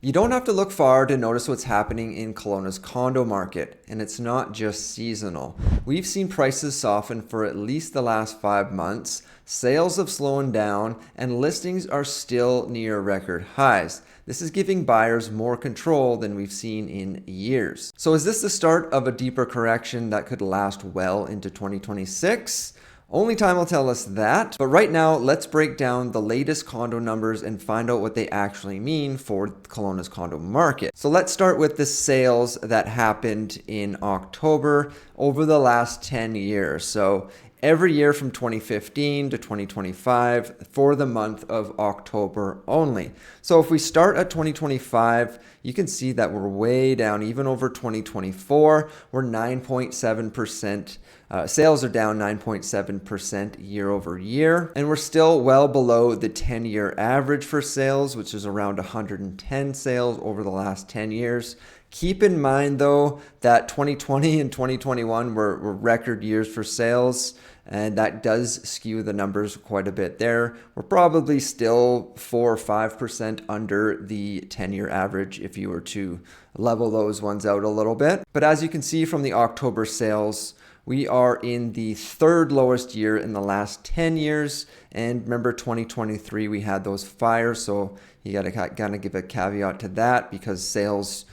You don't have to look far to notice what's happening in Kelowna's condo market, and it's not just seasonal. We've seen prices soften for at least the last 5 months, sales have slowed down, and listings are still near record highs. This is giving buyers more control than we've seen in years. So is this the start of a deeper correction that could last well into 2026? Only time will tell us that, but right now let's break down the latest condo numbers and find out what they actually mean for Kelowna's condo market. So let's start with the sales that happened in October over the last 10 years. So every year from 2015 to 2025 for the month of October only. So if we start at 2025, you can see that we're way down. Even over 2024, we're 9.7%. Sales are down 9.7% year over year, and we're still well below the 10-year average for sales, which is around 110 sales over the last 10 years. Keep in mind, though, that 2020 and 2021 were record years for sales, and that does skew the numbers quite a bit there. We're probably still 4 or 5% under the 10-year average if you were to level those ones out a little bit. But as you can see from the October sales, we are in the third lowest year in the last 10 years. And remember, 2023, we had those fires. So you got to kind of give a caveat to that because sales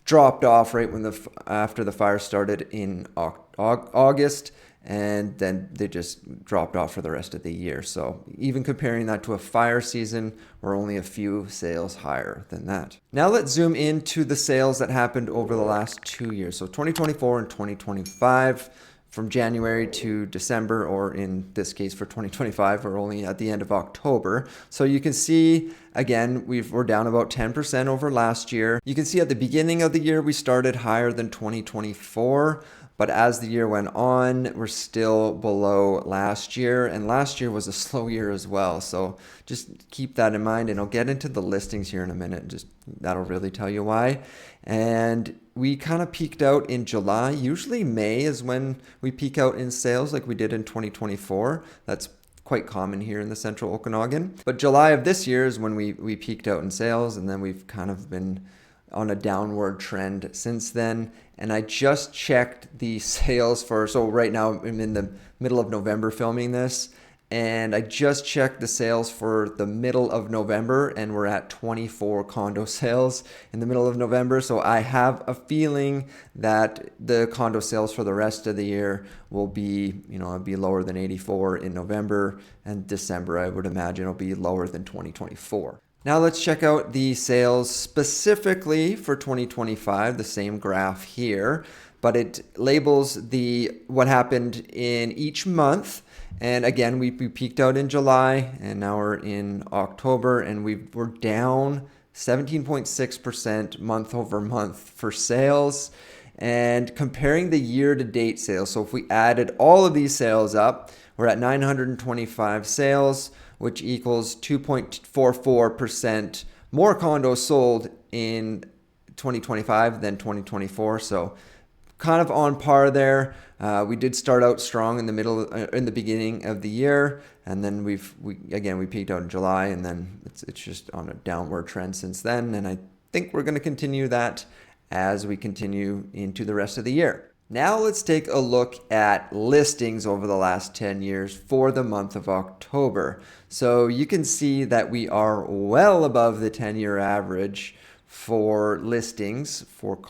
dropped off right when after the fire started in August. And then they just dropped off for the rest of the year. So even comparing that to a fire season, we're only a few sales higher than that. Now let's zoom into the sales that happened over the last 2 years. So 2024 and 2025. From January to December, or in this case for 2025, we're only at the end of October. So you can see, again, we're down about 10% over last year. You can see at the beginning of the year, we started higher than 2024. But as the year went on, we're still below last year. And last year was a slow year as well. So just keep that in mind. And I'll get into the listings here in a minute. Just that'll really tell you why. And we kind of peaked out in July. Usually May is when we peak out in sales like we did in 2024. That's quite common here in the central Okanagan. But July of this year is when we peaked out in sales. And then we've kind of been on a downward trend since then. And I just checked the sales so right now I'm in the middle of November filming this, and I just checked the sales for the middle of November, and we're at 24 condo sales in the middle of November. So I have a feeling that the condo sales for the rest of the year will be, be lower than 84 in November, and December I would imagine will be lower than 2024. Now let's check out the sales specifically for 2025, the same graph here, but it labels what happened in each month. And again, we peaked out in July, and now we're in October, and we're down 17.6% month over month for sales. And comparing the year-to-date sales, so if we added all of these sales up, we're at 925 sales, which equals 2.44% more condos sold in 2025 than 2024. So kind of on par there. We did start out strong in the beginning of the year, and then we peaked out in July, and then it's just on a downward trend since then. And I think we're going to continue that as we continue into the rest of the year. Now let's take a look at listings over the last 10 years for the month of October. So you can see that we are well above the 10-year average for listings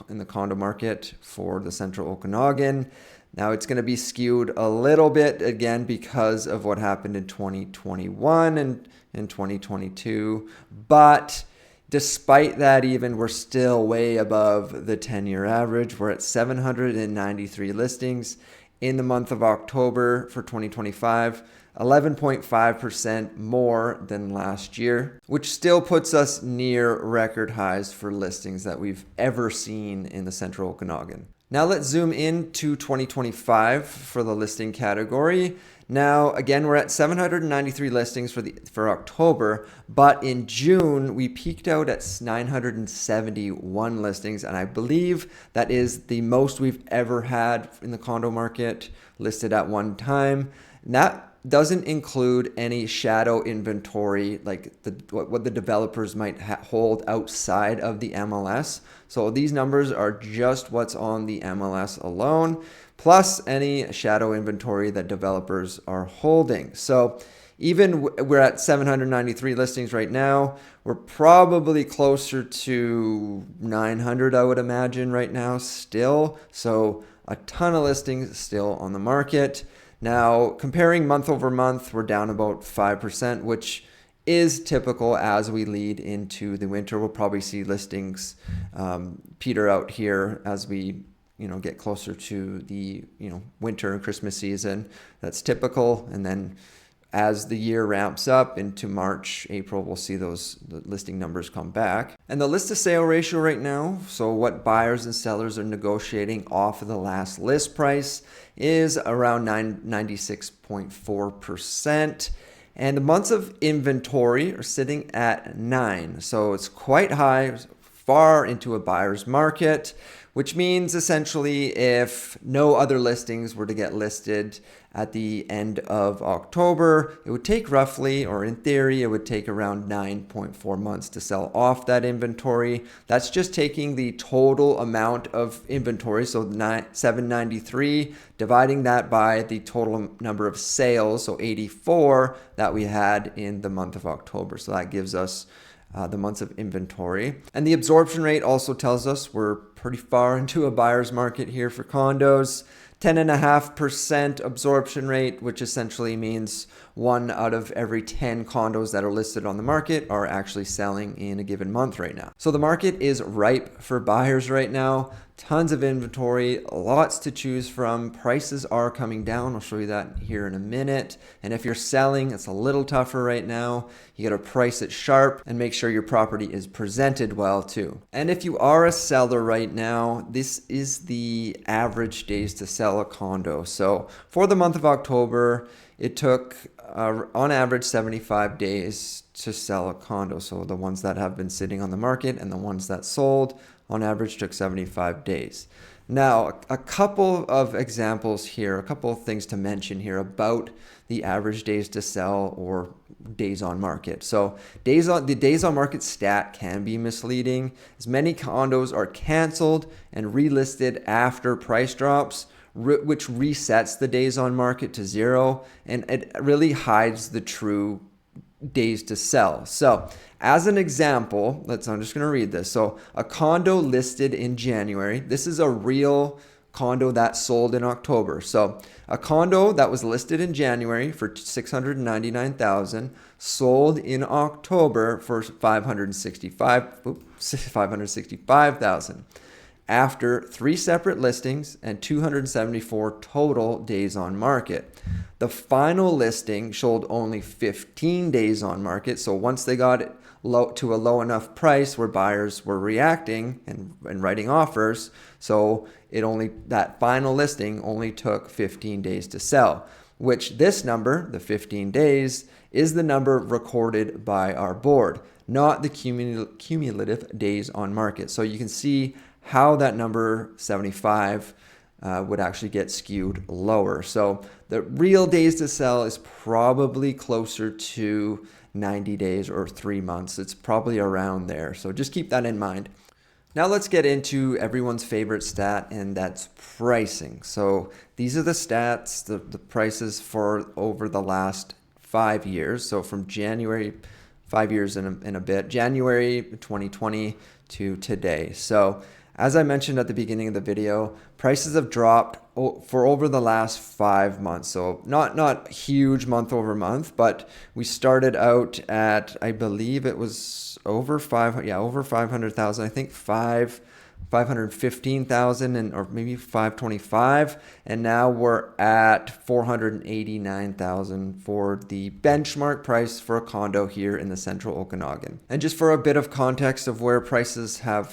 in the condo market for the central Okanagan. Now it's going to be skewed a little bit again because of what happened in 2021 and in 2022, but despite that, we're still way above the 10-year average. We're at 793 listings in the month of October for 2025, 11.5% more than last year, which still puts us near record highs for listings that we've ever seen in the central Okanagan. Now let's zoom into 2025 for the listing category. Now, again, we're at 793 listings for October, but in June, we peaked out at 971 listings, and I believe that is the most we've ever had in the condo market listed at one time. And that doesn't include any shadow inventory, like what the developers might hold outside of the MLS. So these numbers are just what's on the MLS alone, plus any shadow inventory that developers are holding. So even we're at 793 listings right now. We're probably closer to 900, I would imagine, right now still. So a ton of listings still on the market. Now, comparing month over month, we're down about 5%, which is typical as we lead into the winter. We'll probably see listings peter out here as we get closer to the winter and Christmas season. That's typical. And then as the year ramps up into March, April, we'll see the listing numbers come back. And the list to sale ratio right now, so what buyers and sellers are negotiating off of the last list price, is around 96.4%. And the months of inventory are sitting at 9. So it's quite high, far into a buyer's market, which means essentially if no other listings were to get listed at the end of October, it would take roughly, or in theory, it would take around 9.4 months to sell off that inventory. That's just taking the total amount of inventory, so 793, dividing that by the total number of sales, so 84, that we had in the month of October. So that gives us the months of inventory. And the absorption rate also tells us we're pretty far into a buyer's market here for condos. 10.5% absorption rate, which essentially means 1 out of every 10 condos that are listed on the market are actually selling in a given month right now. So the market is ripe for buyers right now. Tons of inventory, lots to choose from. Prices are coming down. I'll show you that here in a minute. And if you're selling, it's a little tougher right now. You got to price it sharp and make sure your property is presented well too. And if you are a seller right now, this is the average days to sell a condo. So for the month of October, it took on average 75 days to sell a condo. So the ones that have been sitting on the market and the ones that sold on average took 75 days. Now, a couple of examples here, a couple of things to mention here about the average days to sell or days on market. So the days on market stat can be misleading, as many condos are canceled and relisted after price drops, which resets the days on market to 0, and it really hides the true days to sell. So as an example, I'm just going to read this. So a condo listed in January, this is a real condo that sold in October. So a condo that was listed in January for $699,000 sold in October for $565,000 after 3 separate listings and 274 total days on market. The final listing showed only 15 days on market. So once they got it to a low enough price where buyers were reacting and writing offers, so that final listing only took 15 days to sell, which this number, the 15 days, is the number recorded by our board, not the cumulative days on market. So you can see how that number 75 would actually get skewed lower. So the real days to sell is probably closer to 90 days or 3 months. It's probably around there. So just keep that in mind. Now let's get into everyone's favorite stat, and that's pricing. So these are the stats, the prices for over the last 5 years. So from January, 5 years in a bit, January 2020 to today. So as I mentioned at the beginning of the video, prices have dropped for over the last 5 months. So not huge month over month, but we started out at, I believe it was over 500,000. I think 515,000 or maybe 525, and now we're at 489,000 for the benchmark price for a condo here in the central Okanagan. And just for a bit of context of where prices how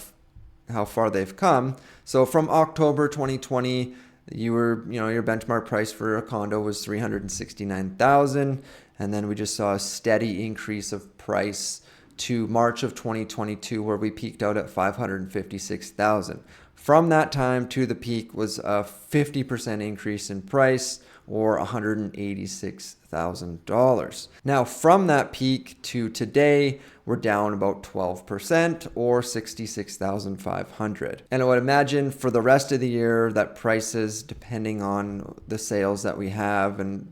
far they've come. So from October 2020, your benchmark price for a condo was 369,000, and then we just saw a steady increase of price to March of 2022, where we peaked out at 556,000. From that time to the peak was a 50% increase in price, or $186,000. Now, from that peak to today, we're down about 12% or 66,500. And I would imagine for the rest of the year that prices, depending on the sales that we have and,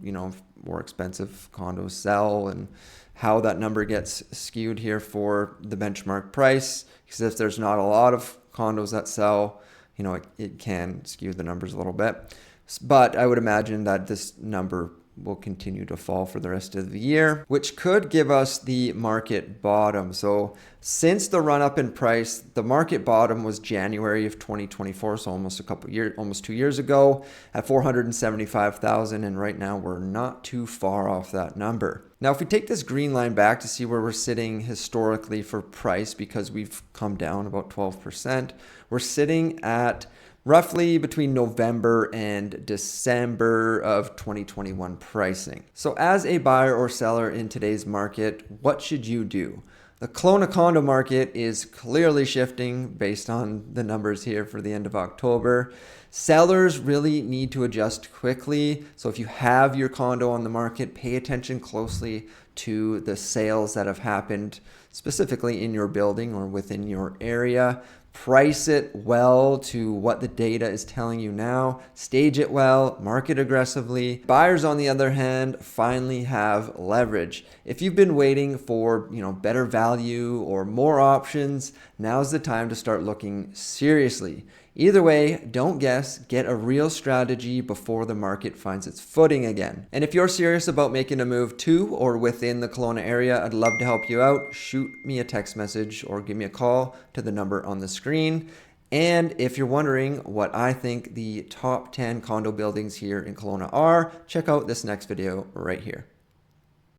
more expensive condos sell and how that number gets skewed here for the benchmark price. Because if there's not a lot of condos that sell, it can skew the numbers a little bit. But I would imagine that this number will continue to fall for the rest of the year, which could give us the market bottom. So since the run up in price, the market bottom was January of 2024, so almost 2 years ago at 475,000, and right now we're not too far off that number. Now, if we take this green line back to see where we're sitting historically for price, because we've come down about 12%, we're sitting at roughly between November and December of 2021 pricing. So as a buyer or seller in today's market, what should you do? The Kelowna condo market is clearly shifting based on the numbers here for the end of October. Sellers really need to adjust quickly. So if you have your condo on the market, pay attention closely to the sales that have happened specifically in your building or within your area. Price it well to what the data is telling you now. Stage it well, market aggressively. Buyers, on the other hand, finally have leverage. If you've been waiting for, better value or more options, now's the time to start looking seriously. Either way, don't guess, get a real strategy before the market finds its footing again. And if you're serious about making a move to or within the Kelowna area, I'd love to help you out. Shoot me a text message or give me a call to the number on the screen. And if you're wondering what I think the top 10 condo buildings here in Kelowna are, check out this next video right here.